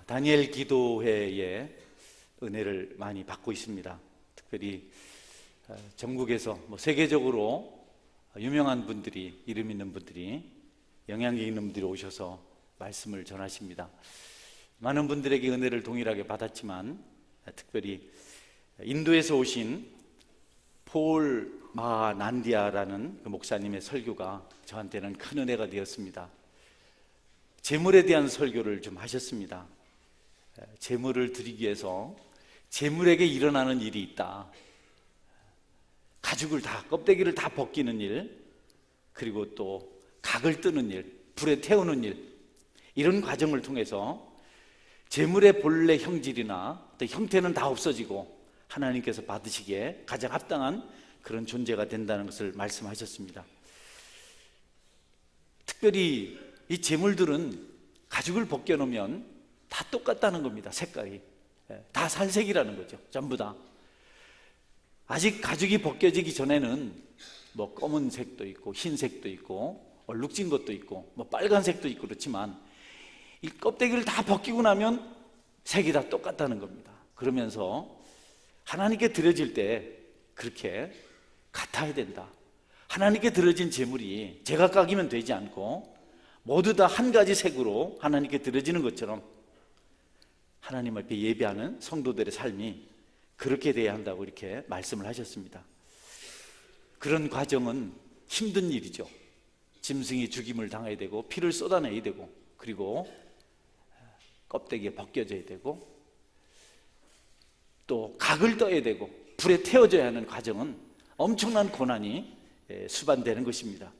다니엘 기도회의 은혜를 많이 받고 있습니다. 특별히 전국에서 세계적으로 유명한 분들이, 이름 있는 분들이, 영향력 있는 분들이 오셔서 말씀을 전하십니다. 많은 분들에게 은혜를 동일하게 받았지만 특별히 인도에서 오신 폴 마난디아라는 그 목사님의 설교가 저한테는 큰 은혜가 되었습니다. 재물에 대한 설교를 좀 하셨습니다. 재물을 드리기 위해서 재물에게 일어나는 일이 있다. 가죽을 다, 껍데기를 다 벗기는 일, 그리고 또 각을 뜨는 일, 불에 태우는 일, 이런 과정을 통해서 재물의 본래 형질이나 또 형태는 다 없어지고 하나님께서 받으시기에 가장 합당한 그런 존재가 된다는 것을 말씀하셨습니다. 특별히 이 재물들은 가죽을 벗겨놓으면 다 똑같다는 겁니다. 색깔이 다 살색이라는 거죠. 전부 다. 아직 가죽이 벗겨지기 전에는 검은색도 있고 흰색도 있고 얼룩진 것도 있고 빨간색도 있고 그렇지만 이 껍데기를 다 벗기고 나면 색이 다 똑같다는 겁니다. 그러면서 하나님께 드려질 때 그렇게 같아야 된다. 하나님께 드려진 재물이 제각각이면 되지 않고 모두 다 한 가지 색으로 하나님께 드려지는 것처럼 하나님 앞에 예배하는 성도들의 삶이 그렇게 돼야 한다고 이렇게 말씀을 하셨습니다. 그런 과정은 힘든 일이죠. 짐승이 죽임을 당해야 되고 피를 쏟아내야 되고 그리고 껍데기에 벗겨져야 되고 또 각을 떠야 되고 불에 태워져야 하는 과정은 엄청난 고난이 수반되는 것입니다.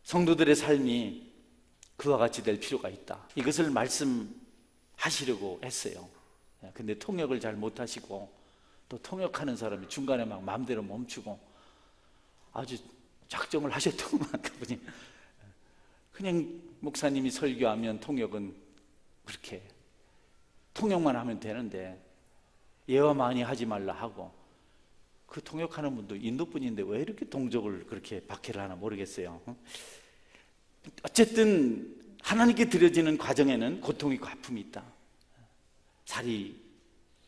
성도들의 삶이 그와 같이 될 필요가 있다. 이것을 말씀하시려고 했어요. 근데 통역을 잘 못하시고 또 통역하는 사람이 중간에 막 마음대로 멈추고 아주 작정을 하셨더구만. 그분이 그냥 목사님이 설교하면 통역은 그렇게 통역만 하면 되는데 예화 많이 하지 말라 하고 그 통역하는 분도 인도 분인데 왜 이렇게 동족을 그렇게 박해를 하나 모르겠어요. 어쨌든 하나님께 드려지는 과정에는 고통이 있고 아픔이 있다. 살이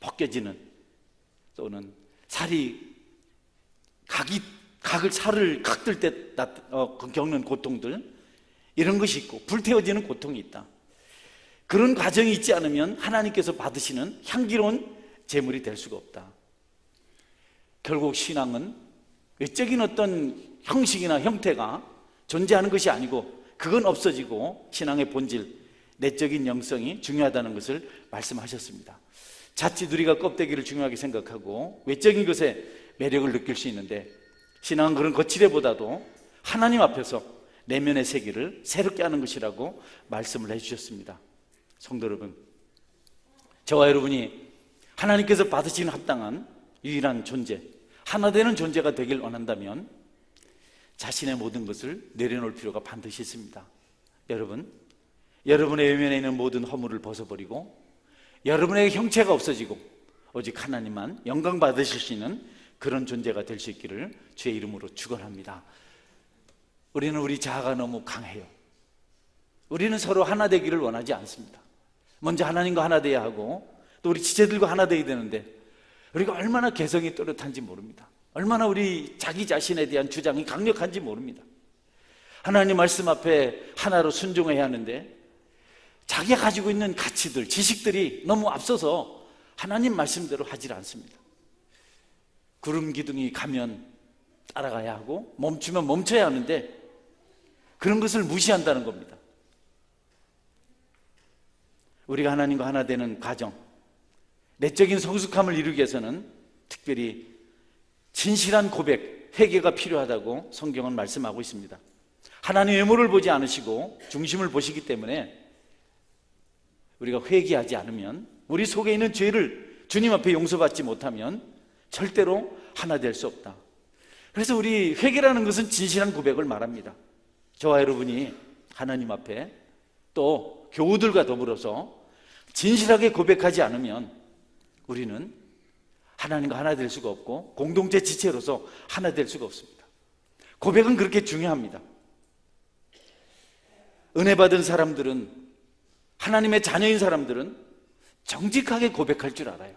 벗겨지는 또는 살이 살을 깎을 때 겪는 고통들 이런 것이 있고 불태워지는 고통이 있다. 그런 과정이 있지 않으면 하나님께서 받으시는 향기로운 재물이 될 수가 없다. 결국 신앙은 외적인 어떤 형식이나 형태가 존재하는 것이 아니고 그건 없어지고 신앙의 본질, 내적인 영성이 중요하다는 것을 말씀하셨습니다. 자칫 우리가 껍데기를 중요하게 생각하고 외적인 것에 매력을 느낄 수 있는데 신앙은 그런 거칠애보다도 하나님 앞에서 내면의 세계를 새롭게 하는 것이라고 말씀을 해주셨습니다. 성도 여러분, 저와 여러분이 하나님께서 받으시는 합당한 유일한 존재, 하나 되는 존재가 되길 원한다면 자신의 모든 것을 내려놓을 필요가 반드시 있습니다. 여러분의 외면에 있는 모든 허물을 벗어버리고 여러분의 형체가 없어지고 오직 하나님만 영광 받으실 수 있는 그런 존재가 될 수 있기를 주의 이름으로 축원합니다. 우리는 우리 자아가 너무 강해요. 우리는 서로 하나 되기를 원하지 않습니다. 먼저 하나님과 하나 돼야 하고 또 우리 지체들과 하나 돼야 되는데 우리가 얼마나 개성이 또렷한지 모릅니다. 얼마나 우리 자기 자신에 대한 주장이 강력한지 모릅니다. 하나님 말씀 앞에 하나로 순종해야 하는데 자기가 가지고 있는 가치들, 지식들이 너무 앞서서 하나님 말씀대로 하질 않습니다. 구름 기둥이 가면 따라가야 하고 멈추면 멈춰야 하는데 그런 것을 무시한다는 겁니다. 우리가 하나님과 하나 되는 과정, 내적인 성숙함을 이루기 위해서는 특별히 진실한 고백, 회개가 필요하다고 성경은 말씀하고 있습니다. 하나님 외모를 보지 않으시고 중심을 보시기 때문에 우리가 회개하지 않으면 우리 속에 있는 죄를 주님 앞에 용서받지 못하면 절대로 하나 될 수 없다. 그래서 우리 회개라는 것은 진실한 고백을 말합니다. 저와 여러분이 하나님 앞에 또 교우들과 더불어서 진실하게 고백하지 않으면 우리는 하나님과 하나 될 수가 없고 공동체 지체로서 하나 될 수가 없습니다. 고백은 그렇게 중요합니다. 은혜 받은 사람들은 하나님의 자녀인 사람들은 정직하게 고백할 줄 알아요.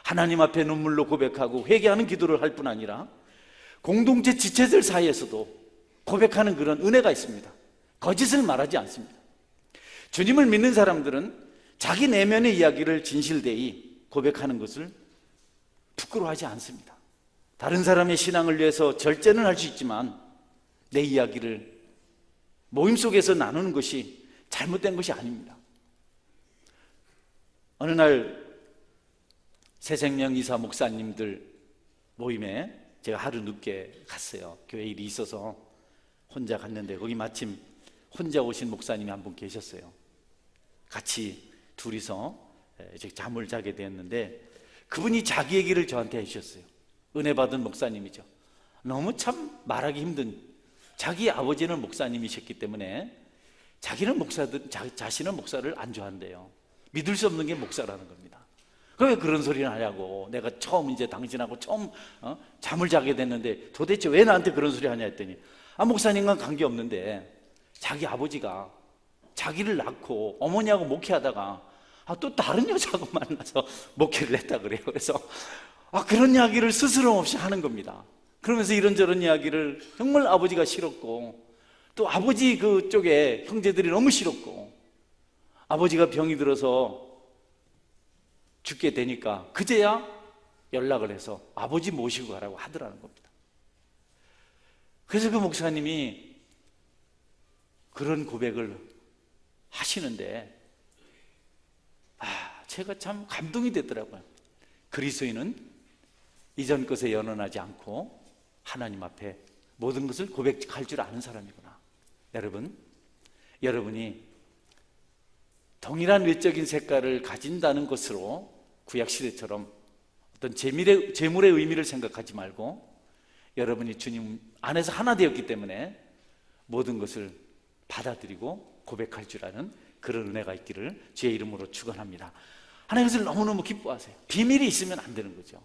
하나님 앞에 눈물로 고백하고 회개하는 기도를 할 뿐 아니라 공동체 지체들 사이에서도 고백하는 그런 은혜가 있습니다. 거짓을 말하지 않습니다. 주님을 믿는 사람들은 자기 내면의 이야기를 진실되이 고백하는 것을 부끄러워하지 않습니다. 다른 사람의 신앙을 위해서 절제는 할 수 있지만 내 이야기를 모임 속에서 나누는 것이 잘못된 것이 아닙니다. 어느 날 새생명 이사 목사님들 모임에 제가 하루 늦게 갔어요. 교회 일이 있어서 혼자 갔는데 거기 마침 혼자 오신 목사님이 한 분 계셨어요. 같이 둘이서 이제 잠을 자게 되었는데 그분이 자기 얘기를 저한테 해주셨어요. 은혜 받은 목사님이죠. 너무 참 말하기 힘든, 자기 아버지는 목사님이셨기 때문에 자신은 목사를 안 좋아한대요. 믿을 수 없는 게 목사라는 겁니다. 왜 그런 소리를 하냐고. 내가 처음 이제 당신하고 처음 잠을 자게 됐는데 도대체 왜 나한테 그런 소리 하냐 했더니 목사님과 관계없는데 자기 아버지가 자기를 낳고 어머니하고 목회하다가 또 다른 여자하고 만나서 목회를 했다 그래요. 그래서 그런 이야기를 스스럼 없이 하는 겁니다. 그러면서 이런저런 이야기를 정말 아버지가 싫었고 또 아버지 그쪽에 형제들이 너무 싫었고 아버지가 병이 들어서 죽게 되니까 그제야 연락을 해서 아버지 모시고 가라고 하더라는 겁니다. 그래서 그 목사님이 그런 고백을 하시는데 제가 참 감동이 되더라고요. 그리스도인은 이전 것에 연연하지 않고 하나님 앞에 모든 것을 고백할 줄 아는 사람이구나. 여러분이 동일한 외적인 색깔을 가진다는 것으로 구약시대처럼 어떤 재물의 의미를 생각하지 말고 여러분이 주님 안에서 하나 되었기 때문에 모든 것을 받아들이고 고백할 줄 아는 그런 은혜가 있기를 주의 이름으로 축원합니다. 하나님 것을 너무너무 기뻐하세요. 비밀이 있으면 안 되는 거죠.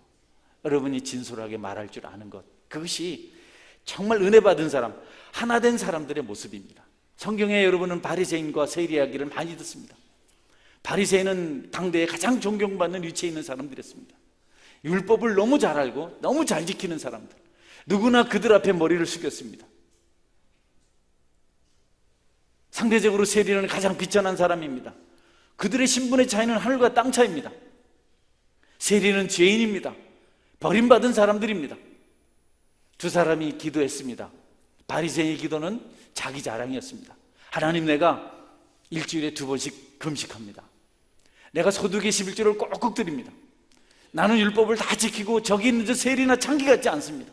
여러분이 진솔하게 말할 줄 아는 것, 그것이 정말 은혜 받은 사람, 하나 된 사람들의 모습입니다. 성경에 여러분은 바리새인과 세리 이야기를 많이 듣습니다. 바리새인은 당대에 가장 존경받는 위치에 있는 사람들이었습니다. 율법을 너무 잘 알고 너무 잘 지키는 사람들, 누구나 그들 앞에 머리를 숙였습니다. 상대적으로 세리는 가장 비천한 사람입니다. 그들의 신분의 차이는 하늘과 땅 차이입니다. 세리는 죄인입니다. 버림받은 사람들입니다. 두 사람이 기도했습니다. 바리새인의 기도는 자기 자랑이었습니다. 하나님, 내가 일주일에 2번씩 금식합니다. 내가 소득의 11조를 꼭꼭 드립니다. 나는 율법을 다 지키고 저기 있는 저 세리나 창기 같지 않습니다.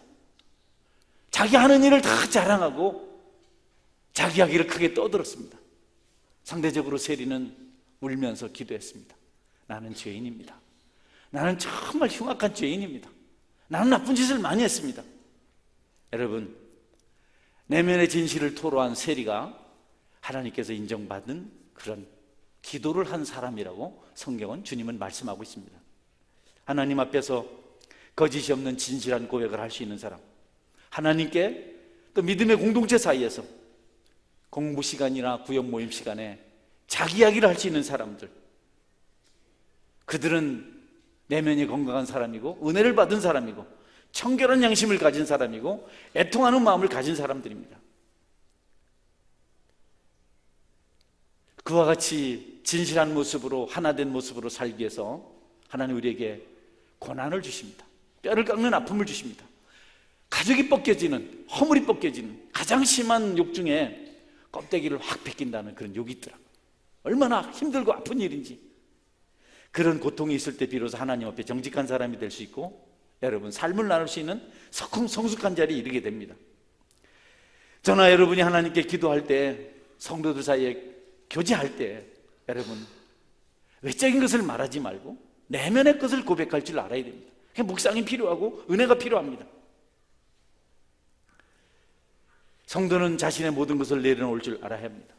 자기 하는 일을 다 자랑하고 자기 이야기를 크게 떠들었습니다. 상대적으로 세리는 울면서 기도했습니다. 나는 죄인입니다. 나는 정말 흉악한 죄인입니다. 나는 나쁜 짓을 많이 했습니다. 여러분, 내면의 진실을 토로한 세리가 하나님께서 인정받은 그런 기도를 한 사람이라고 성경은 주님은 말씀하고 있습니다. 하나님 앞에서 거짓이 없는 진실한 고백을 할 수 있는 사람, 하나님께 또 믿음의 공동체 사이에서 공부 시간이나 구역 모임 시간에 자기 이야기를 할 수 있는 사람들, 그들은 내면이 건강한 사람이고 은혜를 받은 사람이고 청결한 양심을 가진 사람이고 애통하는 마음을 가진 사람들입니다. 그와 같이 진실한 모습으로 하나된 모습으로 살기 위해서 하나님 우리에게 고난을 주십니다. 뼈를 깎는 아픔을 주십니다. 가죽이 벗겨지는, 허물이 벗겨지는 가장 심한 욕 중에 껍데기를 확 벗긴다는 그런 욕이 있더라고요. 얼마나 힘들고 아픈 일인지. 그런 고통이 있을 때 비로소 하나님 앞에 정직한 사람이 될 수 있고 여러분 삶을 나눌 수 있는 성숙한 자리에 이르게 됩니다. 저나 여러분이 하나님께 기도할 때, 성도들 사이에 교제할 때 여러분 외적인 것을 말하지 말고 내면의 것을 고백할 줄 알아야 됩니다. 묵상이 필요하고 은혜가 필요합니다. 성도는 자신의 모든 것을 내려놓을 줄 알아야 합니다.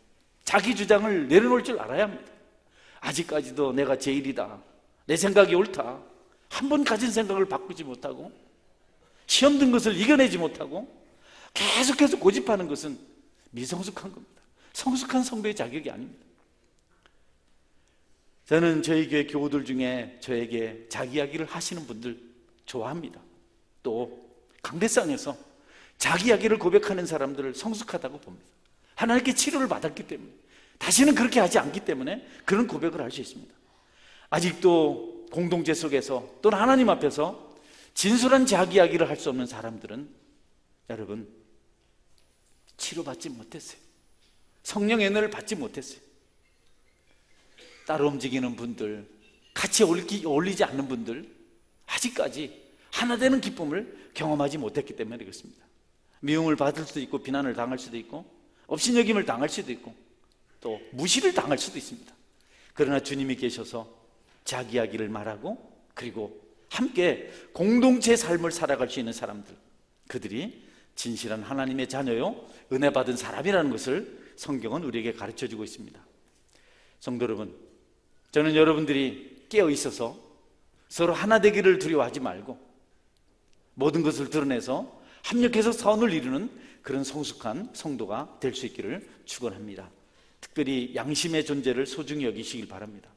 자기 주장을 내려놓을 줄 알아야 합니다. 아직까지도 내가 제일이다, 내 생각이 옳다, 한 번 가진 생각을 바꾸지 못하고 시험 든 것을 이겨내지 못하고 계속해서 고집하는 것은 미성숙한 겁니다. 성숙한 성도의 자격이 아닙니다. 저는 저희 교회 교우들 중에 저에게 자기 이야기를 하시는 분들 좋아합니다. 또 강대상에서 자기 이야기를 고백하는 사람들을 성숙하다고 봅니다. 하나님께 치료를 받았기 때문에, 다시는 그렇게 하지 않기 때문에 그런 고백을 할 수 있습니다. 아직도 공동체 속에서 또는 하나님 앞에서 진솔한 자기 이야기를 할 수 없는 사람들은 여러분 치료받지 못했어요. 성령의 은혜를 받지 못했어요. 따로 움직이는 분들, 같이 어울리지 않는 분들, 아직까지 하나 되는 기쁨을 경험하지 못했기 때문에 그렇습니다. 미움을 받을 수도 있고, 비난을 당할 수도 있고, 업신여김을 당할 수도 있고, 또 무시를 당할 수도 있습니다. 그러나 주님이 계셔서 자기 이야기를 말하고, 그리고 함께 공동체의 삶을 살아갈 수 있는 사람들, 그들이 진실한 하나님의 자녀요, 은혜 받은 사람이라는 것을 성경은 우리에게 가르쳐주고 있습니다. 성도 여러분, 저는 여러분들이 깨어 있어서 서로 하나 되기를 두려워하지 말고 모든 것을 드러내서 합력해서 선을 이루는 그런 성숙한 성도가 될 수 있기를 축원합니다. 특별히 양심의 존재를 소중히 여기시길 바랍니다.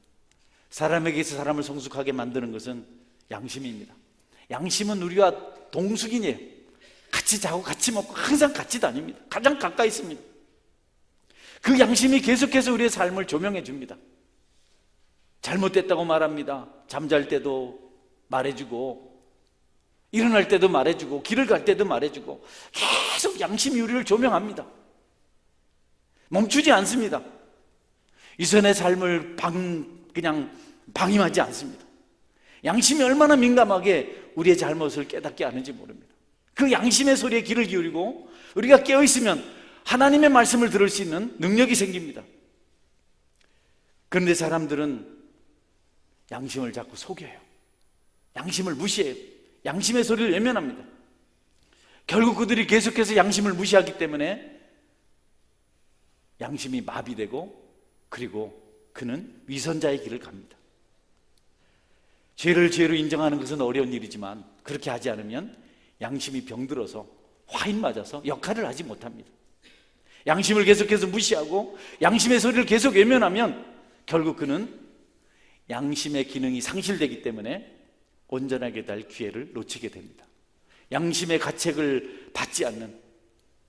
사람에게서 사람을 성숙하게 만드는 것은 양심입니다. 양심은 우리와 동숙이에요. 같이 자고 같이 먹고 항상 같이 다닙니다. 가장 가까이 있습니다. 그 양심이 계속해서 우리의 삶을 조명해 줍니다. 잘못됐다고 말합니다. 잠잘 때도 말해주고, 일어날 때도 말해주고, 길을 갈 때도 말해주고, 계속 양심이 우리를 조명합니다. 멈추지 않습니다. 이전의 삶을 그냥 방임하지 않습니다. 양심이 얼마나 민감하게 우리의 잘못을 깨닫게 하는지 모릅니다. 그 양심의 소리에 귀를 기울이고 우리가 깨어있으면 하나님의 말씀을 들을 수 있는 능력이 생깁니다. 그런데 사람들은 양심을 자꾸 속여요. 양심을 무시해요. 양심의 소리를 외면합니다. 결국 그들이 계속해서 양심을 무시하기 때문에 양심이 마비되고, 그리고 그는 위선자의 길을 갑니다. 죄를 죄로 인정하는 것은 어려운 일이지만 그렇게 하지 않으면 양심이 병들어서 화인 맞아서 역할을 하지 못합니다. 양심을 계속해서 무시하고 양심의 소리를 계속 외면하면 결국 그는 양심의 기능이 상실되기 때문에 온전하게 될 기회를 놓치게 됩니다. 양심의 가책을 받지 않는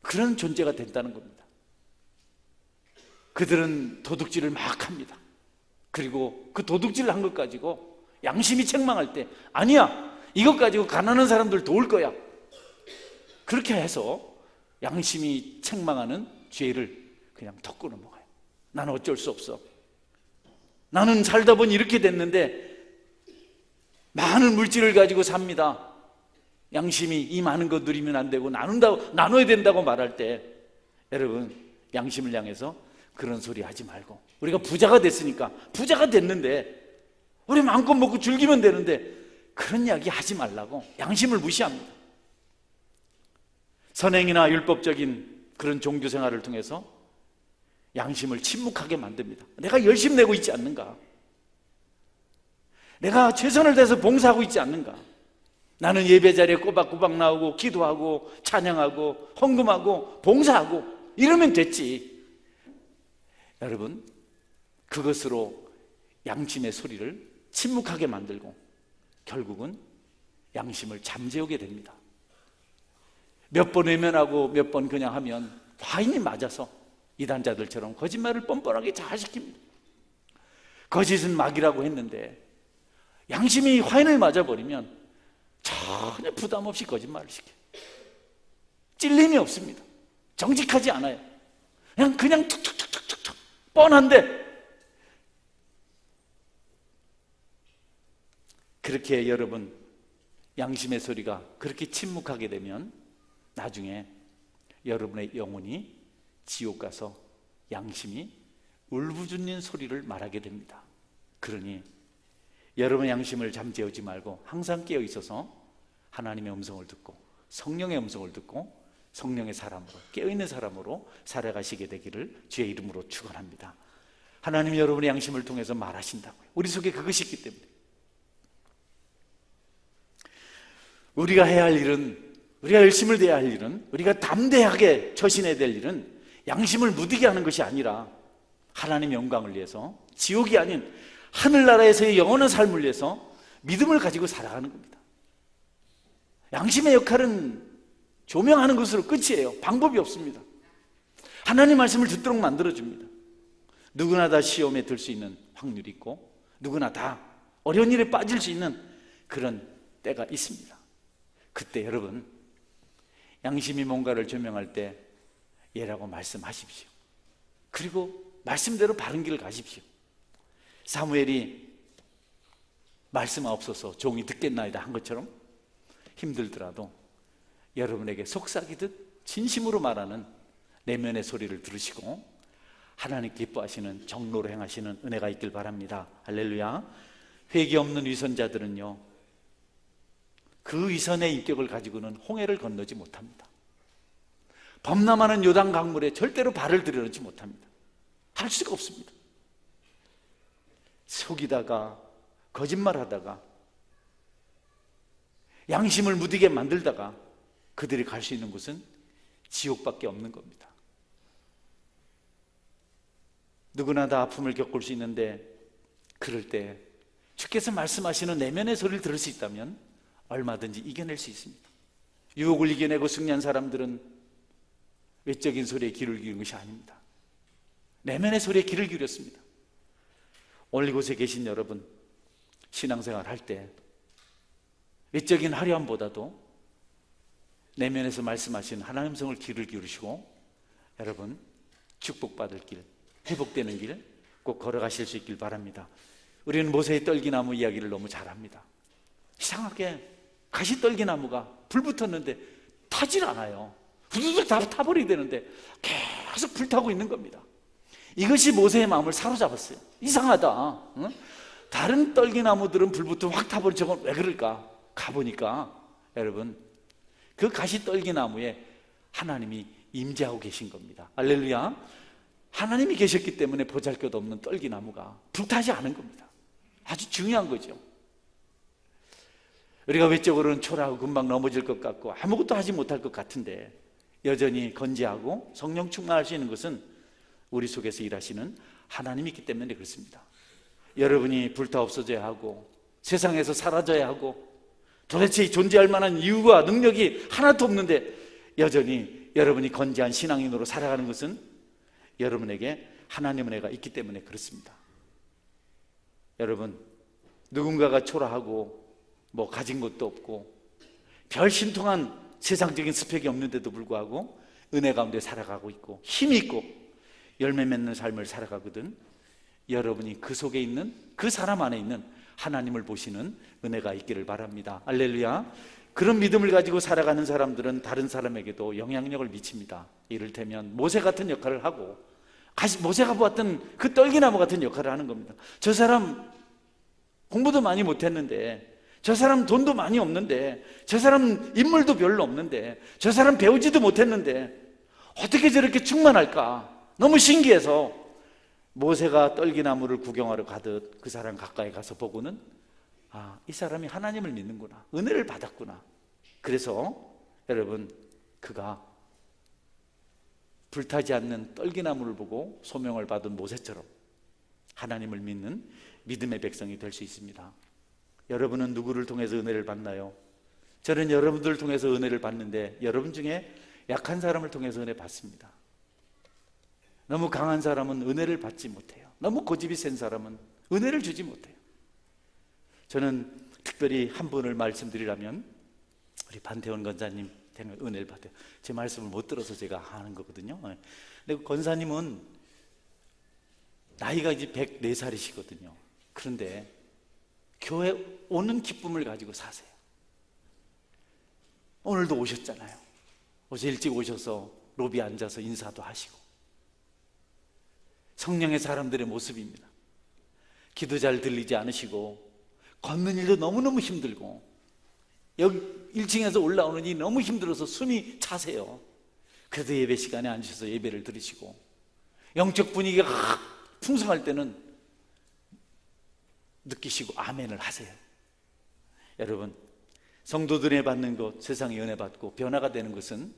그런 존재가 된다는 겁니다. 그들은 도둑질을 막 합니다. 그리고 그 도둑질을 한 것 가지고 양심이 책망할 때, 아니야, 이것 가지고 가난한 사람들 도울 거야, 그렇게 해서 양심이 책망하는 죄를 그냥 덮고 넘어가요. 나는 어쩔 수 없어. 나는 살다 보니 이렇게 됐는데 많은 물질을 가지고 삽니다. 양심이 이 많은 거 누리면 안 되고 나눠야 된다고 말할 때, 여러분, 양심을 향해서 그런 소리 하지 말고, 우리가 부자가 됐으니까, 부자가 됐는데 우리 마음껏 먹고 즐기면 되는데 그런 이야기 하지 말라고 양심을 무시합니다. 선행이나 율법적인 그런 종교 생활을 통해서 양심을 침묵하게 만듭니다. 내가 열심히 내고 있지 않는가? 내가 최선을 다해서 봉사하고 있지 않는가? 나는 예배 자리에 꼬박꼬박 나오고 기도하고 찬양하고 헌금하고 봉사하고 이러면 됐지. 여러분, 그것으로 양심의 소리를 침묵하게 만들고 결국은 양심을 잠재우게 됩니다. 몇 번 외면하고 몇 번 그냥 하면 화인이 맞아서 이단자들처럼 거짓말을 뻔뻔하게 잘 시킵니다. 거짓은 막이라고 했는데 양심이 화인을 맞아버리면 전혀 부담 없이 거짓말을 시켜요. 찔림이 없습니다. 정직하지 않아요. 그냥 툭툭툭툭툭 뻔한데, 그렇게 여러분 양심의 소리가 그렇게 침묵하게 되면 나중에 여러분의 영혼이 지옥 가서 양심이 울부짖는 소리를 말하게 됩니다. 그러니 여러분의 양심을 잠재우지 말고 항상 깨어 있어서 하나님의 음성을 듣고 성령의 음성을 듣고 성령의 사람으로, 깨어있는 사람으로 살아가시게 되기를 주의 이름으로 축원합니다. 하나님이 여러분의 양심을 통해서 말하신다고요. 우리 속에 그것이 있기 때문에 우리가 해야 할 일은, 우리가 열심을 다해야 할 일은, 우리가 담대하게 처신해야 될 일은 양심을 무디게 하는 것이 아니라 하나님의 영광을 위해서, 지옥이 아닌 하늘나라에서의 영원한 삶을 위해서 믿음을 가지고 살아가는 겁니다. 양심의 역할은 조명하는 것으로 끝이에요. 방법이 없습니다. 하나님 말씀을 듣도록 만들어줍니다. 누구나 다 시험에 들 수 있는 확률이 있고 누구나 다 어려운 일에 빠질 수 있는 그런 때가 있습니다. 그때 여러분, 양심이 뭔가를 조명할 때 예라고 말씀하십시오. 그리고 말씀대로 바른 길을 가십시오. 사무엘이 말씀하옵소서 종이 듣겠나이다 한 것처럼 힘들더라도 여러분에게 속삭이듯 진심으로 말하는 내면의 소리를 들으시고 하나님 기뻐하시는 정로로 행하시는 은혜가 있길 바랍니다. 할렐루야. 회개 없는 위선자들은요, 그 위선의 인격을 가지고는 홍해를 건너지 못합니다. 범람하는 요단 강물에 절대로 발을 들여놓지 못합니다. 할 수가 없습니다. 속이다가 거짓말하다가 양심을 무디게 만들다가 그들이 갈 수 있는 곳은 지옥밖에 없는 겁니다. 누구나 다 아픔을 겪을 수 있는데 그럴 때 주께서 말씀하시는 내면의 소리를 들을 수 있다면 얼마든지 이겨낼 수 있습니다. 유혹을 이겨내고 승리한 사람들은 외적인 소리에 귀를 기울인 것이 아닙니다. 내면의 소리에 귀를 기울였습니다. 오늘 이곳에 계신 여러분, 신앙생활 할 때 외적인 화려함보다도 내면에서 말씀하신 하나님 성을 귀를 기울이시고 여러분 축복받을 길, 회복되는 길 꼭 걸어가실 수 있길 바랍니다. 우리는 모세의 떨기나무 이야기를 너무 잘합니다. 이상하게 가시떨기나무가 불 붙었는데 타질 않아요. 후두둑 다 타버리게 되는데 계속 불타고 있는 겁니다. 이것이 모세의 마음을 사로잡았어요. 이상하다. 응? 다른 떨기나무들은 불 붙으면 확 타버린 저건 왜 그럴까? 가보니까 여러분 그 가시떨기나무에 하나님이 임재하고 계신 겁니다. 할렐루야. 하나님이 계셨기 때문에 보잘것없는 떨기나무가 불타지 않은 겁니다. 아주 중요한 거죠. 우리가 외적으로는 초라하고 금방 넘어질 것 같고 아무것도 하지 못할 것 같은데 여전히 건재하고 성령 충만할 수 있는 것은 우리 속에서 일하시는 하나님이 있기 때문에 그렇습니다. 여러분이 불타 없어져야 하고 세상에서 사라져야 하고 도대체 존재할 만한 이유와 능력이 하나도 없는데 여전히 여러분이 건재한 신앙인으로 살아가는 것은 여러분에게 하나님의 은혜가 있기 때문에 그렇습니다. 여러분, 누군가가 초라하고 뭐 가진 것도 없고 별 신통한 세상적인 스펙이 없는데도 불구하고 은혜 가운데 살아가고 있고 힘이 있고 열매 맺는 삶을 살아가거든 여러분이 그 속에 있는 그 사람 안에 있는 하나님을 보시는 은혜가 있기를 바랍니다. 할렐루야. 그런 믿음을 가지고 살아가는 사람들은 다른 사람에게도 영향력을 미칩니다. 이를테면 모세 같은 역할을 하고 모세가 보았던 그 떨기나무 같은 역할을 하는 겁니다. 저 사람 공부도 많이 못했는데 저 사람 돈도 많이 없는데 저 사람 인물도 별로 없는데 저 사람 배우지도 못했는데 어떻게 저렇게 충만할까? 너무 신기해서 모세가 떨기나무를 구경하러 가듯 그 사람 가까이 가서 보고는 이 사람이 하나님을 믿는구나, 은혜를 받았구나. 그래서 여러분 그가 불타지 않는 떨기나무를 보고 소명을 받은 모세처럼 하나님을 믿는 믿음의 백성이 될 수 있습니다. 여러분은 누구를 통해서 은혜를 받나요? 저는 여러분들을 통해서 은혜를 받는데 여러분 중에 약한 사람을 통해서 은혜 받습니다. 너무 강한 사람은 은혜를 받지 못해요. 너무 고집이 센 사람은 은혜를 주지 못해요. 저는 특별히 한 분을 말씀드리라면 우리 반태원 권사님 은혜를 받아요. 제 말씀을 못 들어서 제가 하는 거거든요. 근데 그 권사님은 나이가 이제 104살이시거든요. 그런데 교회 오는 기쁨을 가지고 사세요. 오늘도 오셨잖아요. 어제 일찍 오셔서 로비에 앉아서 인사도 하시고 성령의 사람들의 모습입니다. 기도 잘 들리지 않으시고 걷는 일도 너무너무 힘들고 여기 1층에서 올라오는 일이 너무 힘들어서 숨이 차세요. 그래도 예배 시간에 앉으셔서 예배를 들으시고 영적 분위기가 풍성할 때는 느끼시고 아멘을 하세요. 여러분, 성도들의 받는 것, 세상에 은혜 받고 변화가 되는 것은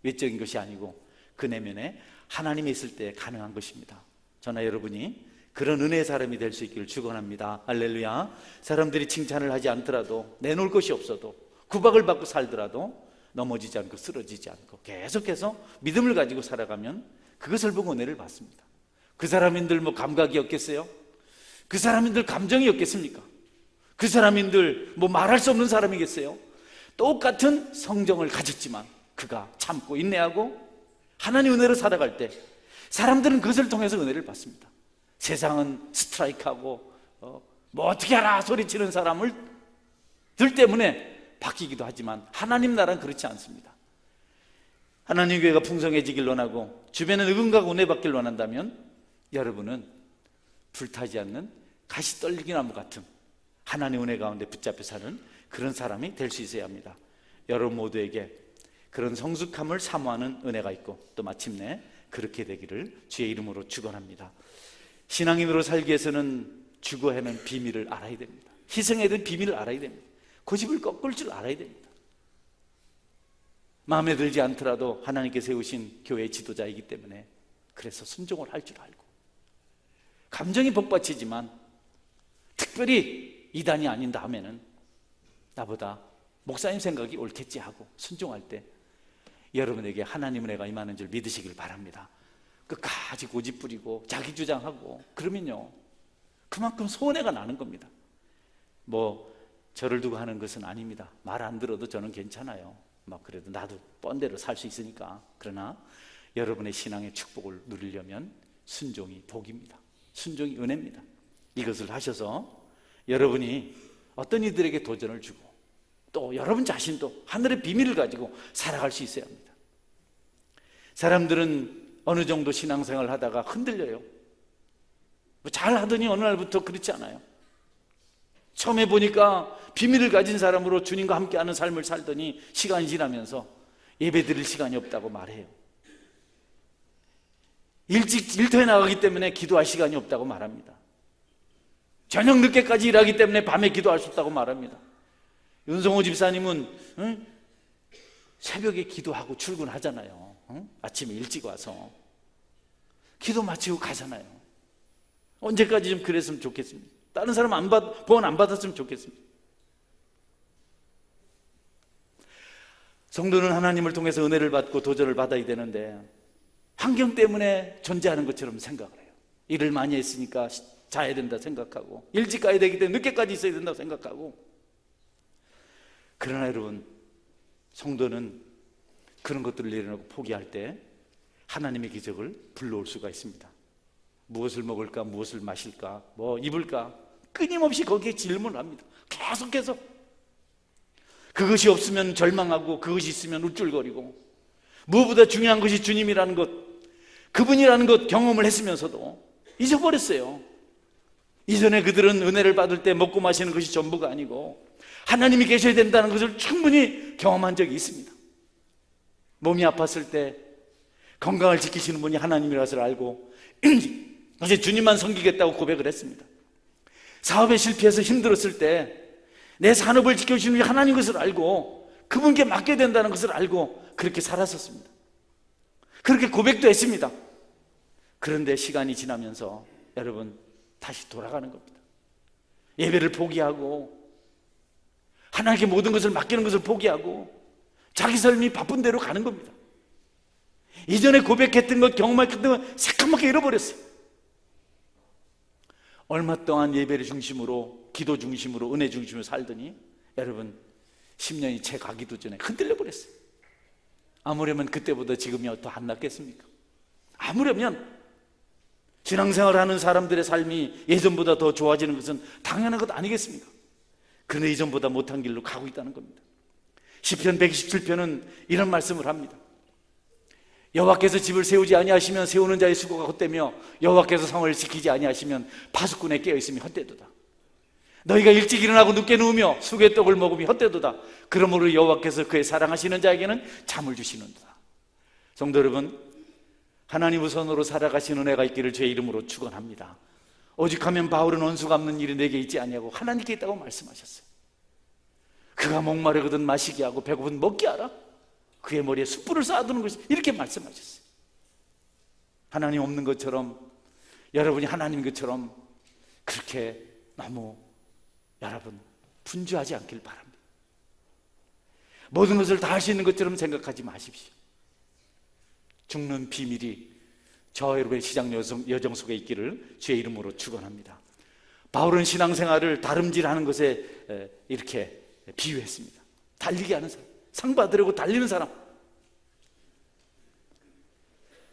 외적인 것이 아니고 그 내면에 하나님이 있을 때 가능한 것입니다. 저나 여러분이 그런 은혜의 사람이 될 수 있기를 축원합니다. 할렐루야. 사람들이 칭찬을 하지 않더라도, 내놓을 것이 없어도, 구박을 받고 살더라도 넘어지지 않고 쓰러지지 않고 계속해서 믿음을 가지고 살아가면 그것을 보고 은혜를 받습니다. 그 사람인들 뭐 감각이 없겠어요? 그 사람인들 감정이 없겠습니까? 그 사람인들 뭐 말할 수 없는 사람이겠어요? 똑같은 성정을 가졌지만 그가 참고 인내하고 하나님 은혜로 살아갈 때 사람들은 그것을 통해서 은혜를 받습니다. 세상은 스트라이크하고 뭐 어떻게 하라 소리치는 사람을 들 때문에 바뀌기도 하지만 하나님 나라는 그렇지 않습니다. 하나님 교회가 풍성해지길 원하고 주변에 누군가가 은혜 받길 원한다면 여러분은 불타지 않는 가시 떨리기 나무 같은 하나님 은혜 가운데 붙잡혀 사는 그런 사람이 될 수 있어야 합니다. 여러분 모두에게 그런 성숙함을 사모하는 은혜가 있고 또 마침내 그렇게 되기를 주의 이름으로 축원합니다. 신앙인으로 살기 위해서는 죽어야하는 비밀을 알아야 됩니다. 희생해야 될 비밀을 알아야 됩니다. 고집을 꺾을 줄 알아야 됩니다. 마음에 들지 않더라도 하나님께 세우신 교회의 지도자이기 때문에 그래서 순종을 할 줄 알고, 감정이 복받치지만 특별히 이단이 아닌 다음에는 나보다 목사님 생각이 옳겠지 하고 순종할 때 여러분에게 하나님 은혜가 임하는 줄 믿으시길 바랍니다. 끝까지 고집 부리고 자기 주장하고 그러면요 그만큼 손해가 나는 겁니다. 뭐 저를 두고 하는 것은 아닙니다. 말 안 들어도 저는 괜찮아요. 막 그래도 나도 뻔대로 살 수 있으니까. 그러나 여러분의 신앙의 축복을 누리려면 순종이 복입니다. 순종이 은혜입니다. 이것을 하셔서 여러분이 어떤 이들에게 도전을 주고 또 여러분 자신도 하늘의 비밀을 가지고 살아갈 수 있어야 합니다. 사람들은 어느 정도 신앙생활을 하다가 흔들려요. 잘 하더니 어느 날부터 그렇지 않아요. 처음에 보니까 비밀을 가진 사람으로 주님과 함께하는 삶을 살더니 시간이 지나면서 예배 드릴 시간이 없다고 말해요. 일찍 일터에 나가기 때문에 기도할 시간이 없다고 말합니다. 저녁 늦게까지 일하기 때문에 밤에 기도할 수 없다고 말합니다. 윤성호 집사님은 새벽에 기도하고 출근하잖아요. 아침에 일찍 와서 기도 마치고 가잖아요. 언제까지 좀 그랬으면 좋겠습니다. 다른 사람 보원 안 받았으면 좋겠습니다. 성도는 하나님을 통해서 은혜를 받고 도전을 받아야 되는데 환경 때문에 존재하는 것처럼 생각을 해요. 일을 많이 했으니까 자야 된다 생각하고 일찍 가야 되기 때문에 늦게까지 있어야 된다고 생각하고. 그러나 여러분, 성도는 그런 것들을 내려놓고 포기할 때 하나님의 기적을 불러올 수가 있습니다. 무엇을 먹을까, 무엇을 마실까, 뭐 입을까, 끊임없이 거기에 질문을 합니다. 계속해서. 그것이 없으면 절망하고 그것이 있으면 우쭐거리고, 무엇보다 중요한 것이 주님이라는 것, 그분이라는 것 경험을 했으면서도 잊어버렸어요. 이전에 그들은 은혜를 받을 때 먹고 마시는 것이 전부가 아니고 하나님이 계셔야 된다는 것을 충분히 경험한 적이 있습니다. 몸이 아팠을 때 건강을 지키시는 분이 하나님이라는 것을 알고 이제 주님만 섬기겠다고 고백을 했습니다. 사업에 실패해서 힘들었을 때 내 산업을 지켜주시는 분이 하나님 것을 알고 그분께 맡게 된다는 것을 알고 그렇게 살았었습니다. 그렇게 고백도 했습니다. 그런데 시간이 지나면서 여러분 다시 돌아가는 겁니다. 예배를 포기하고 하나님께 모든 것을 맡기는 것을 포기하고 자기 삶이 바쁜 대로 가는 겁니다. 이전에 고백했던 것, 경험했던 것 새까맣게 잃어버렸어요. 얼마 동안 예배를 중심으로, 기도 중심으로, 은혜 중심으로 살더니 여러분 10년이 채 가기도 전에 흔들려 버렸어요. 아무려면 그때보다 지금이 더 안 낫겠습니까? 아무려면 신앙생활하는 사람들의 삶이 예전보다 더 좋아지는 것은 당연한 것 아니겠습니까? 그런데 이전보다 못한 길로 가고 있다는 겁니다. 시편 127편은 이런 말씀을 합니다. 여호와께서 집을 세우지 아니하시면 세우는 자의 수고가 헛되며 여호와께서 성을 지키지 아니하시면 파수꾼에 깨어있음이 헛되도다. 너희가 일찍 일어나고 늦게 누우며 수개떡을 먹으며 헛되도다. 그러므로 여호와께서 그의 사랑하시는 자에게는 잠을 주시는도다. 성도 여러분, 하나님 우선으로 살아가시는 은혜가 있기를 주의 이름으로 축원합니다. 오직하면 바울은 원수 갚는 일이 내게 있지 아니하고 하나님께 있다고 말씀하셨어요. 그가 목마르거든 마시게 하고 배고픈 먹게 하라. 그의 머리에 숯불을 쌓아두는 것이 이렇게 말씀하셨어요. 하나님 없는 것처럼 여러분이 하나님 것처럼 그렇게 너무 여러분 분주하지 않길 바랍니다. 모든 것을 다 할 수 있는 것처럼 생각하지 마십시오. 죽는 비밀이 저 여러분의 시장 여정 속에 있기를 주의 이름으로 축원합니다. 바울은 신앙생활을 다름질하는 것에 이렇게 비유했습니다. 달리게 하는 사람, 상 받으려고 달리는 사람.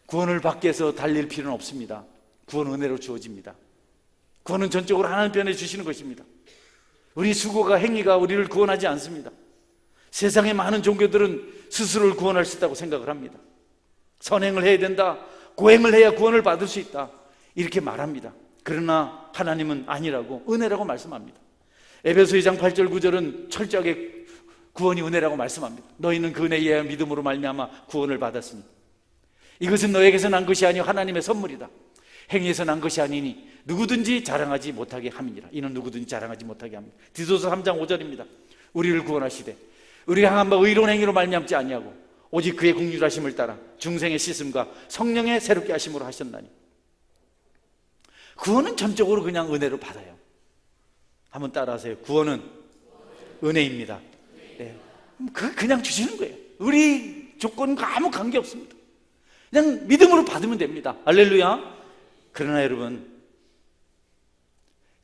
구원을 받기 위해서 달릴 필요는 없습니다. 구원 은혜로 주어집니다. 구원은 전적으로 하나님 편에 주시는 것입니다. 우리 수고가 행위가 우리를 구원하지 않습니다. 세상의 많은 종교들은 스스로를 구원할 수 있다고 생각을 합니다. 선행을 해야 된다, 고행을 해야 구원을 받을 수 있다, 이렇게 말합니다. 그러나 하나님은 아니라고, 은혜라고 말씀합니다. 에베소 2장 8절 9절은 철저하게 구원이 은혜라고 말씀합니다. 너희는 그 은혜에 의한 믿음으로 말미암아 구원을 받았으니 이것은 너에게서 난 것이 아니요 하나님의 선물이다. 행위에서 난 것이 아니니 누구든지 자랑하지 못하게 함이니라. 이는 누구든지 자랑하지 못하게 합니다. 디도서 3장 5절입니다. 우리를 구원하시되 우리가 향한 바 의로운 행위로 말미암지 아니하고 오직 그의 긍휼하심을 따라 중생의 씻음과 성령의 새롭게 하심으로 하셨나니. 구원은 전적으로 그냥 은혜로 받아요. 한번 따라하세요. 구원은 은혜입니다. 네. 그냥 주시는 거예요. 우리 조건과 아무 관계 없습니다. 그냥 믿음으로 받으면 됩니다. 할렐루야. 그러나 여러분,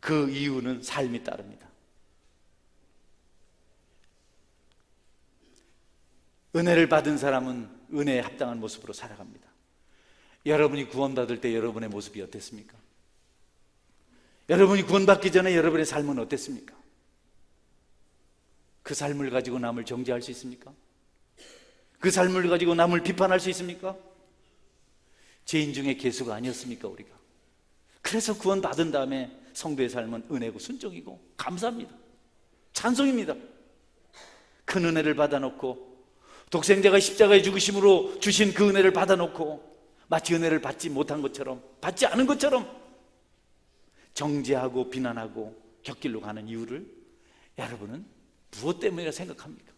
그 이유는 삶이 따릅니다. 은혜를 받은 사람은 은혜에 합당한 모습으로 살아갑니다. 여러분이 구원받을 때 여러분의 모습이 어땠습니까? 여러분이 구원받기 전에 여러분의 삶은 어땠습니까? 그 삶을 가지고 남을 정죄할 수 있습니까? 그 삶을 가지고 남을 비판할 수 있습니까? 죄인 중에 괴수가 아니었습니까, 우리가? 그래서 구원받은 다음에 성도의 삶은 은혜고 순종이고 감사합니다. 찬송입니다. 큰 은혜를 받아놓고 독생자가 십자가의 죽으심으로 주신 그 은혜를 받아놓고 마치 은혜를 받지 못한 것처럼, 받지 않은 것처럼 정죄하고 비난하고 곁길로 가는 이유를 여러분은 무엇 때문이라 생각합니까?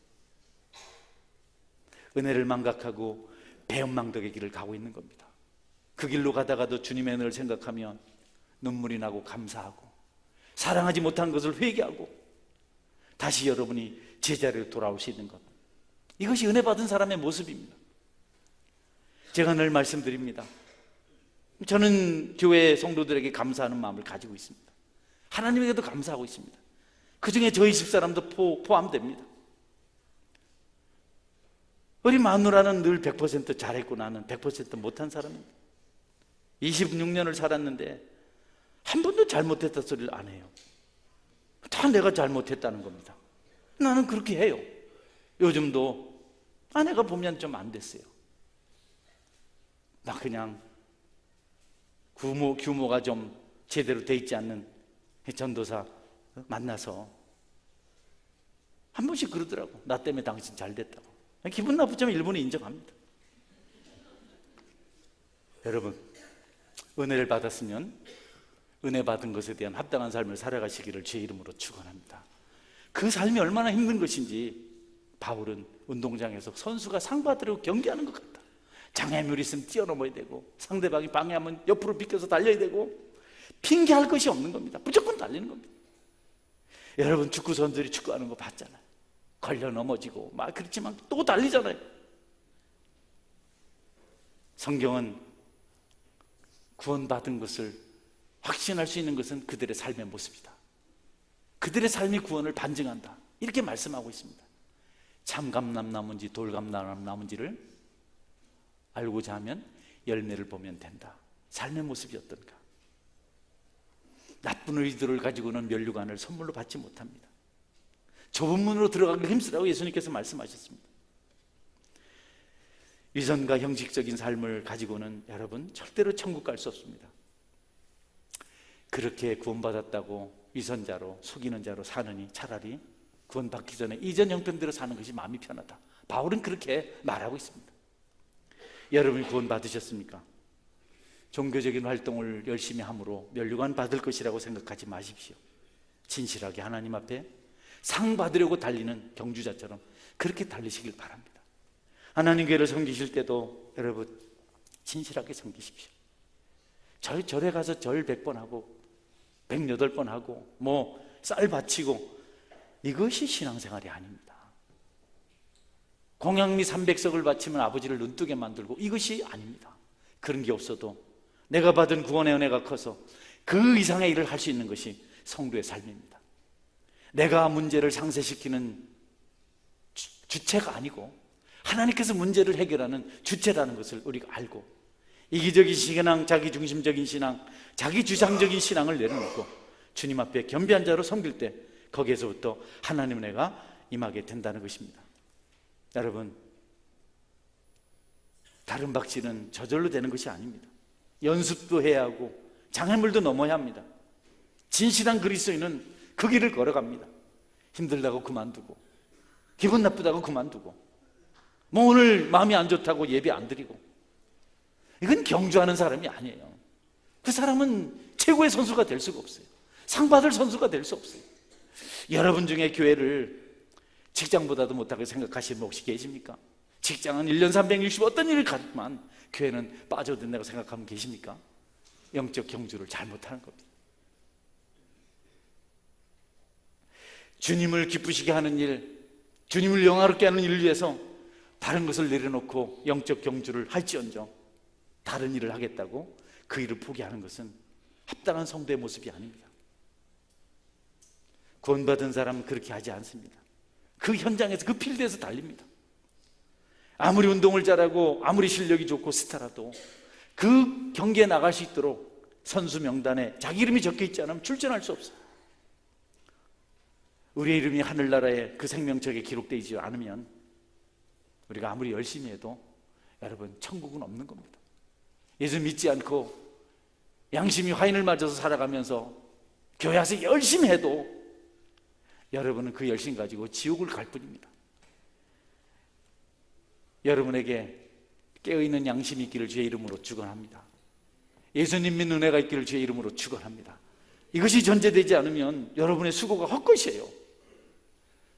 은혜를 망각하고 배은망덕의 길을 가고 있는 겁니다. 그 길로 가다가도 주님의 은혜를 생각하면 눈물이 나고 감사하고 사랑하지 못한 것을 회개하고 다시 여러분이 제자리로 돌아올 수 있는 것, 이것이 은혜 받은 사람의 모습입니다. 제가 늘 말씀드립니다. 저는 교회 성도들에게 감사하는 마음을 가지고 있습니다. 하나님에게도 감사하고 있습니다. 그 중에 저희 집사람도 포함됩니다. 우리 마누라는 늘 100% 잘했고 나는 100% 못한 사람입니다. 26년을 살았는데 한 번도 잘못했다 소리를 안 해요. 다 내가 잘못했다는 겁니다. 나는 그렇게 해요. 요즘도 아내가 보면 좀 안 됐어요. 나 그냥 규모가 좀 제대로 돼 있지 않는 전도사 만나서 한 번씩 그러더라고. 나 때문에 당신 잘 됐다고. 기분 나쁘지만 일본은 인정합니다. 여러분, 은혜를 받았으면 은혜 받은 것에 대한 합당한 삶을 살아가시기를 주의 이름으로 축원합니다. 그 삶이 얼마나 힘든 것인지 바울은 운동장에서 선수가 상 받으려고 경기하는 것 같다. 장애물이 있으면 뛰어넘어야 되고 상대방이 방해하면 옆으로 비껴서 달려야 되고 핑계할 것이 없는 겁니다. 무조건 달리는 겁니다. 여러분, 축구 선수들이 축구하는 거 봤잖아요. 걸려 넘어지고 막 그렇지만 또 달리잖아요. 성경은 구원받은 것을 확신할 수 있는 것은 그들의 삶의 모습이다. 그들의 삶이 구원을 반증한다. 이렇게 말씀하고 있습니다. 참감람나무인지 돌감람나무인지를 알고자 하면 열매를 보면 된다. 삶의 모습이 어떤가? 나쁜 의도를 가지고는 면류관을 선물로 받지 못합니다. 좁은 문으로 들어가기 힘쓰라고 예수님께서 말씀하셨습니다. 위선과 형식적인 삶을 가지고는 여러분 절대로 천국 갈 수 없습니다. 그렇게 구원받았다고 위선자로 속이는 자로 사느니 차라리 구원받기 전에 이전 형편대로 사는 것이 마음이 편하다. 바울은 그렇게 말하고 있습니다. 여러분이 구원받으셨습니까? 종교적인 활동을 열심히 함으로 면류관 받을 것이라고 생각하지 마십시오. 진실하게 하나님 앞에 상 받으려고 달리는 경주자처럼 그렇게 달리시길 바랍니다. 하나님 교회를 섬기실 때도 여러분 진실하게 섬기십시오. 절에 가서 절 100번 하고 108번 하고 뭐 쌀 바치고, 이것이 신앙생활이 아닙니다. 공양미 300석을 바치면 아버지를 눈뜨게 만들고, 이것이 아닙니다. 그런 게 없어도 내가 받은 구원의 은혜가 커서 그 이상의 일을 할 수 있는 것이 성도의 삶입니다. 내가 문제를 상쇄시키는 주체가 아니고 하나님께서 문제를 해결하는 주체라는 것을 우리가 알고, 이기적인 신앙, 자기중심적인 신앙, 자기주장적인 신앙을 내려놓고 주님 앞에 겸비한 자로 섬길 때 거기에서부터 하나님의 은혜가 임하게 된다는 것입니다. 여러분, 다른 박씨는 저절로 되는 것이 아닙니다. 연습도 해야 하고 장애물도 넘어야 합니다. 진실한 그리스도인은 그 길을 걸어갑니다. 힘들다고 그만두고, 기분 나쁘다고 그만두고, 뭐 오늘 마음이 안 좋다고 예배 안 드리고, 이건 경주하는 사람이 아니에요. 그 사람은 최고의 선수가 될 수가 없어요. 상 받을 선수가 될 수 없어요. 여러분 중에 교회를 직장보다도 못하게 생각하시는 분 혹시 계십니까? 직장은 1년 360 어떤 일을 가지만 교회는 빠져든다고 생각하면 계십니까? 영적 경주를 잘못하는 겁니다. 주님을 기쁘시게 하는 일, 주님을 영화롭게 하는 일을 위해서 다른 것을 내려놓고 영적 경주를 할지언정 다른 일을 하겠다고 그 일을 포기하는 것은 합당한 성도의 모습이 아닙니다. 구원받은 사람은 그렇게 하지 않습니다. 그 현장에서, 그 필드에서 달립니다. 아무리 운동을 잘하고 아무리 실력이 좋고 스타라도 그 경기에 나갈 수 있도록 선수 명단에 자기 이름이 적혀 있지 않으면 출전할 수 없어요. 우리의 이름이 하늘나라에 그 생명책에 기록되어 있지 않으면 우리가 아무리 열심히 해도 여러분 천국은 없는 겁니다. 예수 믿지 않고 양심이 화인을 맞아서 살아가면서 교회 와서 열심히 해도 여러분은 그 열심 가지고 지옥을 갈 뿐입니다. 여러분에게 깨어있는 양심이 있기를 주의 이름으로 축원합니다. 예수님 믿는 은혜가 있기를 주의 이름으로 축원합니다. 이것이 전제되지 않으면 여러분의 수고가 헛것이에요.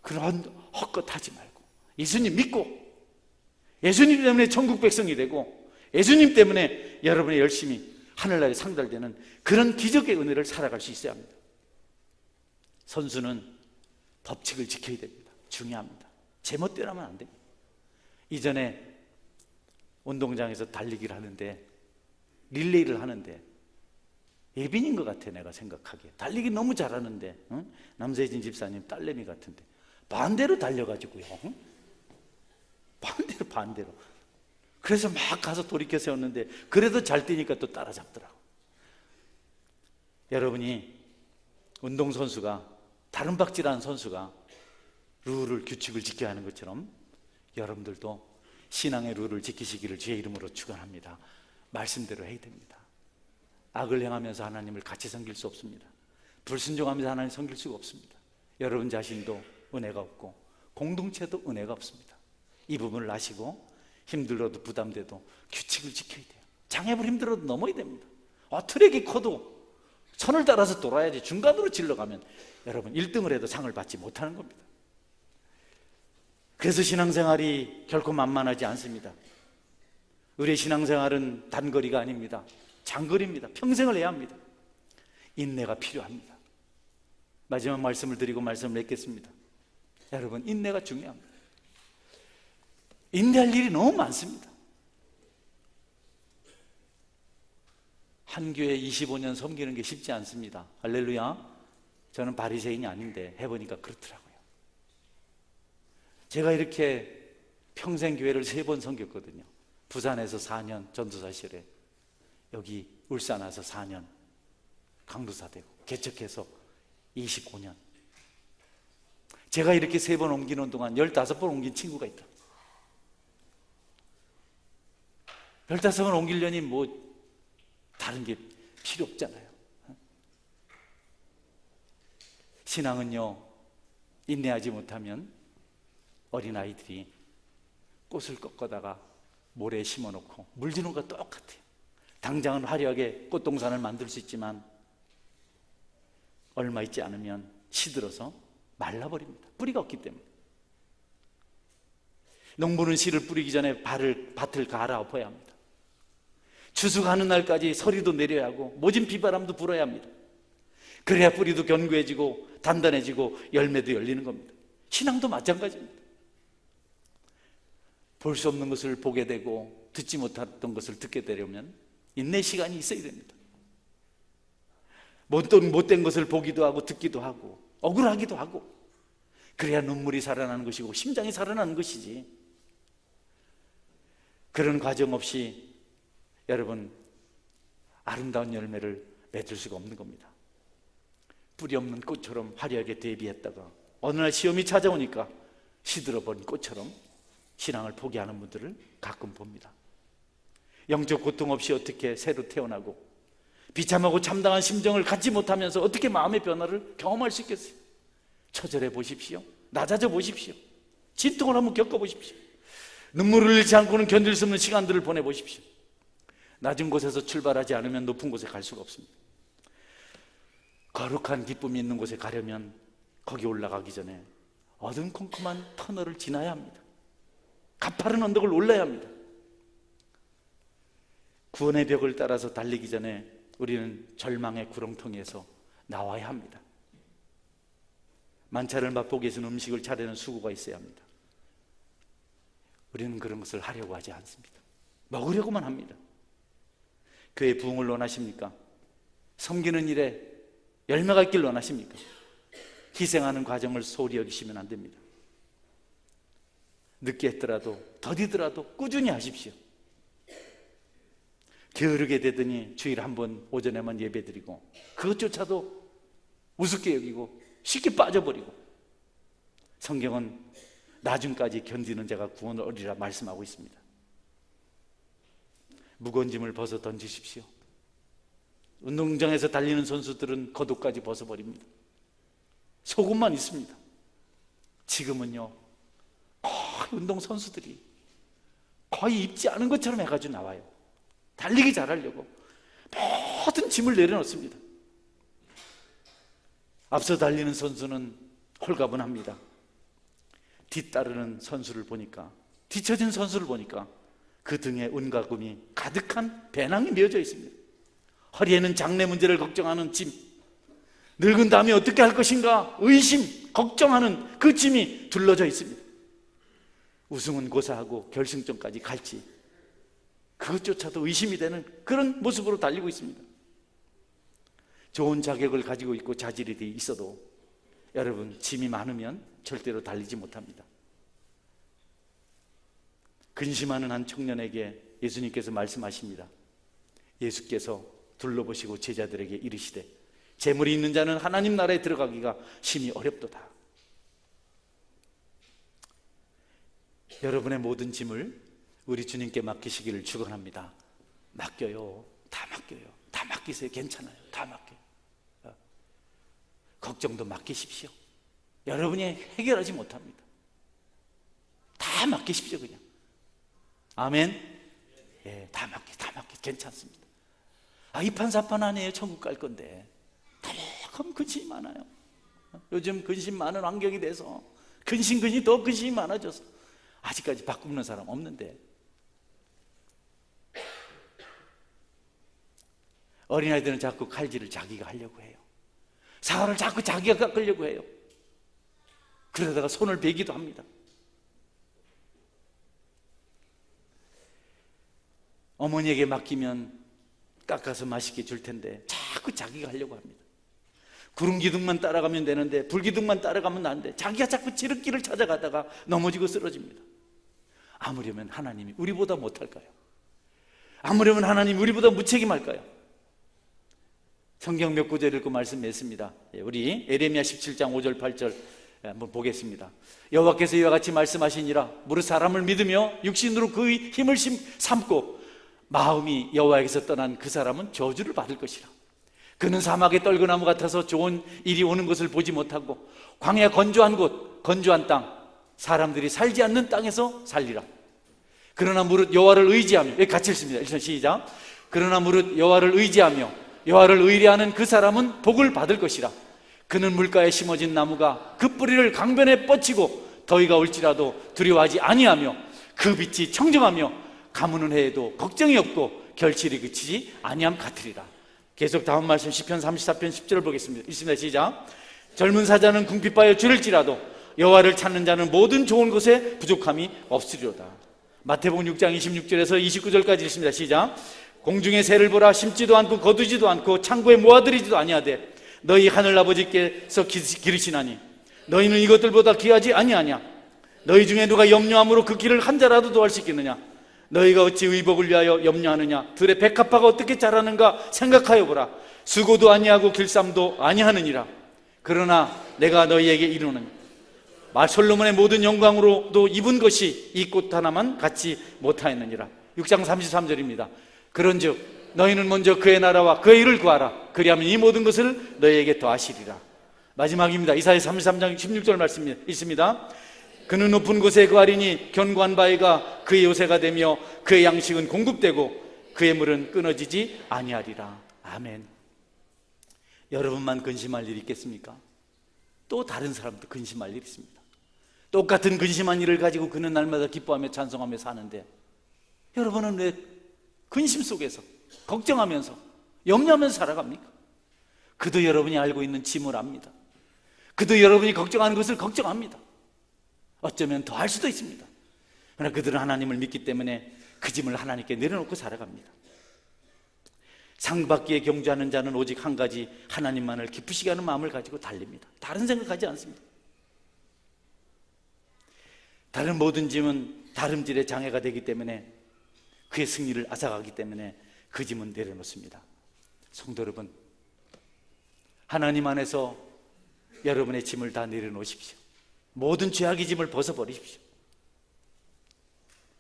그런 헛것하지 말고 예수님 믿고, 예수님 때문에 천국 백성이 되고, 예수님 때문에 여러분의 열심이 하늘나라에 상달되는 그런 기적의 은혜를 살아갈 수 있어야 합니다. 선수는 법칙을 지켜야 됩니다. 중요합니다. 제멋대로 하면 안 됩니다. 이전에 운동장에서 달리기를 하는데, 릴레이를 하는데 예빈인 것 같아. 내가 생각하기에 달리기 너무 잘하는데, 응? 남세진 집사님 딸내미 같은데 반대로 달려가지고요, 응? 반대로 그래서 막 가서 돌이켜 세웠는데 그래도 잘 뛰니까 또 따라잡더라고. 여러분이 운동선수가, 다른 박질하는 선수가 룰을, 규칙을 지켜야 하는 것처럼 여러분들도 신앙의 룰을 지키시기를 주의 이름으로 축원합니다. 말씀대로 해야 됩니다. 악을 행하면서 하나님을 같이 섬길 수 없습니다. 불순종하면서 하나님 섬길 수가 없습니다. 여러분 자신도 은혜가 없고 공동체도 은혜가 없습니다. 이 부분을 아시고 힘들어도 부담돼도 규칙을 지켜야 돼요. 장애물 힘들어도 넘어야 됩니다. 트랙이 커도 선을 따라서 돌아야지 중간으로 질러가면 여러분 1등을 해도 상을 받지 못하는 겁니다. 그래서 신앙생활이 결코 만만하지 않습니다. 우리의 신앙생활은 단거리가 아닙니다. 장거리입니다. 평생을 해야 합니다. 인내가 필요합니다. 마지막 말씀을 드리고 말씀을 맺겠습니다. 여러분, 인내가 중요합니다. 인내할 일이 너무 많습니다. 한 교회 25년 섬기는 게 쉽지 않습니다. 할렐루야. 저는 바리새인이 아닌데 해보니까 그렇더라고요. 제가 이렇게 평생 교회를 3번 섬겼거든요. 부산에서 4년 전도사 시절에, 여기 울산 와서 4년 강도사 되고, 개척해서 25년. 제가 이렇게 3번 옮기는 동안 15번 옮긴 친구가 있다. 15번 옮기려니 뭐 다른 게 필요 없잖아요. 신앙은요, 인내하지 못하면 어린아이들이 꽃을 꺾어다가 모래에 심어놓고 물 주는 것과 똑같아요. 당장은 화려하게 꽃동산을 만들 수 있지만 얼마 있지 않으면 시들어서 말라버립니다. 뿌리가 없기 때문에. 농부는 씨를 뿌리기 전에 밭을 갈아 엎어야 합니다. 추수하는 날까지 서리도 내려야 하고 모진 비바람도 불어야 합니다. 그래야 뿌리도 견고해지고 단단해지고 열매도 열리는 겁니다. 신앙도 마찬가지입니다. 볼 수 없는 것을 보게 되고 듣지 못했던 것을 듣게 되려면 인내 시간이 있어야 됩니다. 못된 것을 보기도 하고 듣기도 하고 억울하기도 하고, 그래야 눈물이 살아나는 것이고 심장이 살아나는 것이지. 그런 과정 없이 여러분 아름다운 열매를 맺을 수가 없는 겁니다. 뿌리 없는 꽃처럼 화려하게 대비했다가 어느 날 시험이 찾아오니까 시들어버린 꽃처럼 신앙을 포기하는 분들을 가끔 봅니다. 영적 고통 없이 어떻게 새로 태어나고 비참하고 참담한 심정을 갖지 못하면서 어떻게 마음의 변화를 경험할 수 있겠어요? 처절해 보십시오. 낮아져 보십시오. 진통을 한번 겪어보십시오. 눈물을 흘리지 않고는 견딜 수 없는 시간들을 보내보십시오. 낮은 곳에서 출발하지 않으면 높은 곳에 갈 수가 없습니다. 거룩한 기쁨이 있는 곳에 가려면 거기 올라가기 전에 어둠컴컴한 터널을 지나야 합니다. 가파른 언덕을 올라야 합니다. 구원의 벽을 따라서 달리기 전에 우리는 절망의 구렁텅이에서 나와야 합니다. 만찬을 맛보기 위해서는 음식을 차리는 수고가 있어야 합니다. 우리는 그런 것을 하려고 하지 않습니다. 먹으려고만 합니다. 교회 부흥을 원하십니까? 섬기는 일에 열매가 있길 원하십니까? 희생하는 과정을 소홀히 여기시면 안 됩니다. 늦게 했더라도 더디더라도 꾸준히 하십시오. 게으르게 되더니 주일 한 번 오전에만 예배드리고 그것조차도 우습게 여기고 쉽게 빠져버리고, 성경은 나중까지 견디는 자가 구원을 얻으리라 말씀하고 있습니다. 무거운 짐을 벗어 던지십시오. 운동장에서 달리는 선수들은 겉옷까지 벗어버립니다. 속옷만 있습니다. 지금은요 거의 운동선수들이 거의 입지 않은 것처럼 해가지고 나와요. 달리기 잘하려고 모든 짐을 내려놓습니다. 앞서 달리는 선수는 홀가분합니다. 뒤따르는 선수를 보니까, 뒤처진 선수를 보니까 그 등에 은과 금이 가득한 배낭이 메어져 있습니다. 허리에는 장래 문제를 걱정하는 짐, 늙은 다음에 어떻게 할 것인가 의심, 걱정하는 그 짐이 둘러져 있습니다. 우승은 고사하고 결승점까지 갈지 그것조차도 의심이 되는 그런 모습으로 달리고 있습니다. 좋은 자격을 가지고 있고 자질이 있어도 여러분 짐이 많으면 절대로 달리지 못합니다. 근심하는 한 청년에게 예수님께서 말씀하십니다. 예수께서 둘러보시고 제자들에게 이르시되 재물이 있는 자는 하나님 나라에 들어가기가 심히 어렵도다. 여러분의 모든 짐을 우리 주님께 맡기시기를 축원합니다. 맡겨요. 다 맡겨요. 다 맡기세요. 괜찮아요. 다 맡겨요. 걱정도 맡기십시오. 여러분이 해결하지 못합니다. 다 맡기십시오. 그냥. 아멘. 예, 다 맡기 괜찮습니다. 이판사판 아니에요. 천국 갈 건데. 다만 근심이 많아요. 요즘 근심 많은 환경이 돼서 근심이 더 근심이 많아져서 아직까지 바꾸는 사람 없는데, 어린아이들은 자꾸 칼질을 자기가 하려고 해요. 사과를 자꾸 자기가 깎으려고 해요. 그러다가 손을 베기도 합니다. 어머니에게 맡기면 깎아서 맛있게 줄 텐데 자꾸 자기가 하려고 합니다. 구름 기둥만 따라가면 되는데 불기둥만 따라가면 안 돼. 자기가 자꾸 지름길을 찾아가다가 넘어지고 쓰러집니다. 아무려면 하나님이 우리보다 못할까요? 아무려면 하나님이 우리보다 무책임할까요? 성경 몇 구절 읽고 말씀 맺습니다. 우리 에레미야 17장 5절 8절 한번 보겠습니다. 여호와께서 이와 같이 말씀하시니라. 무릇 사람을 믿으며 육신으로 그의 힘을 삼고 마음이 여호와에게서 떠난 그 사람은 저주를 받을 것이라. 그는 사막의 떨그나무 같아서 좋은 일이 오는 것을 보지 못하고 광야 건조한 곳, 건조한 땅, 사람들이 살지 않는 땅에서 살리라. 그러나 무릇 여호와를 의지하며, 여기 같이 읽습니다. 일단 시작. 그러나 무릇 여호와를 의지하며 여호와를 의뢰하는 그 사람은 복을 받을 것이라. 그는 물가에 심어진 나무가 그 뿌리를 강변에 뻗치고 더위가 올지라도 두려워하지 아니하며 그 빛이 청정하며 가무는 해에도 걱정이 없고 결실이 그치지 아니함 같으리라. 계속 다음 말씀 시편 34편 10절을 보겠습니다. 있습니다. 시작. 젊은 사자는 궁핍하여 줄일지라도 여호와를 찾는 자는 모든 좋은 것에 부족함이 없으리로다. 마태복음 6장 26절에서 29절까지 있습니다. 시작. 공중의 새를 보라. 심지도 않고 거두지도 않고 창고에 모아들이지도 아니하되 너희 하늘 아버지께서 기르시나니 너희는 이것들보다 귀하지 아니하냐. 너희 중에 누가 염려함으로 그 길을 한 자라도 더할 수 있겠느냐. 너희가 어찌 의복을 위하여 염려하느냐. 들의 백합화가 어떻게 자라는가 생각하여 보라. 수고도 아니하고 길쌈도 아니하느니라. 그러나 내가 너희에게 이르노니 솔로몬의 모든 영광으로도 입은 것이 이 꽃 하나만 갖지 못하였느니라. 6장 33절입니다. 그런즉 너희는 먼저 그의 나라와 그의 일을 구하라. 그리하면 이 모든 것을 너희에게 더하시리라. 마지막입니다. 이사야 33장 16절 말씀이 있습니다. 그는 높은 곳에 거하리니 견고한 바위가 그의 요새가 되며 그의 양식은 공급되고 그의 물은 끊어지지 아니하리라. 아멘. 여러분만 근심할 일이 있겠습니까? 또 다른 사람도 근심할 일이 있습니다. 똑같은 근심한 일을 가지고 그는 날마다 기뻐하며 찬송하며 사는데 여러분은 왜 근심 속에서 걱정하면서 염려하면서 살아갑니까? 그도 여러분이 알고 있는 짐을 압니다. 그도 여러분이 걱정하는 것을 걱정합니다. 어쩌면 더 할 수도 있습니다. 그러나 그들은 하나님을 믿기 때문에 그 짐을 하나님께 내려놓고 살아갑니다. 상받기에 경주하는 자는 오직 한 가지 하나님만을 기쁘시게 하는 마음을 가지고 달립니다. 다른 생각하지 않습니다. 다른 모든 짐은 다름질의 장애가 되기 때문에 그의 승리를 앗아가기 때문에 그 짐은 내려놓습니다. 성도 여러분, 하나님 안에서 여러분의 짐을 다 내려놓으십시오. 모든 죄악의 짐을 벗어버리십시오.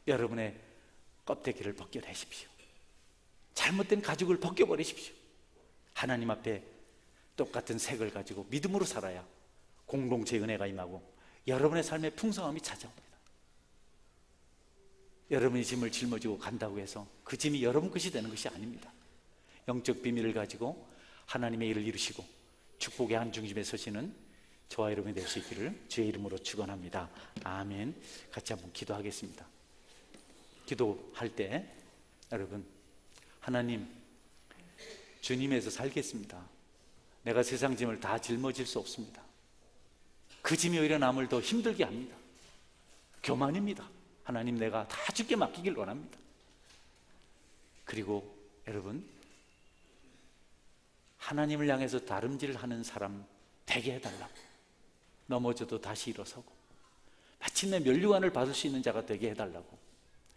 여러분의 껍데기를 벗겨내십시오. 잘못된 가죽을 벗겨버리십시오. 하나님 앞에 똑같은 색을 가지고 믿음으로 살아야 공동체의 은혜가 임하고 여러분의 삶의 풍성함이 찾아옵니다. 여러분이 짐을 짊어지고 간다고 해서 그 짐이 여러분 것이 되는 것이 아닙니다. 영적 비밀을 가지고 하나님의 일을 이루시고 축복의 한 중심에 서시는 저와 여러분이 될 수 있기를 주의 이름으로 축원합니다. 아멘. 같이 한번 기도하겠습니다. 기도할 때 여러분, 하나님, 주님에서 살겠습니다. 내가 세상 짐을 다 짊어질 수 없습니다. 그 짐이 오히려 남을 더 힘들게 합니다. 교만입니다. 하나님, 내가 다 주께 맡기길 원합니다. 그리고 여러분, 하나님을 향해서 다름질하는 사람 되게 해달라고, 넘어져도 다시 일어서고 마침내 면류관을 받을 수 있는 자가 되게 해달라고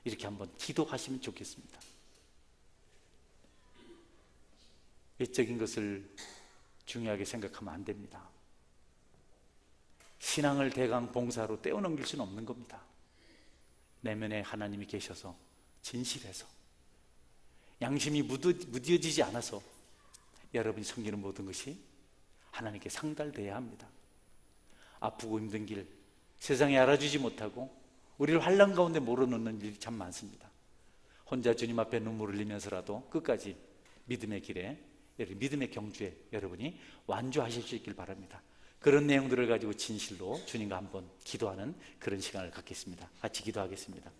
이렇게 한번 기도하시면 좋겠습니다. 외적인 것을 중요하게 생각하면 안 됩니다. 신앙을 대강 봉사로 떼어넘길 수는 없는 겁니다. 내면에 하나님이 계셔서 진실해서 양심이 무뎌지지 않아서 여러분이 섬기는 모든 것이 하나님께 상달되어야 합니다. 아프고 힘든 길, 세상에 알아주지 못하고 우리를 환난 가운데 몰아넣는 일이 참 많습니다. 혼자 주님 앞에 눈물을 흘리면서라도 끝까지 믿음의 길에, 믿음의 경주에 여러분이 완주하실 수 있길 바랍니다. 그런 내용들을 가지고 진실로 주님과 한번 기도하는 그런 시간을 갖겠습니다. 같이 기도하겠습니다.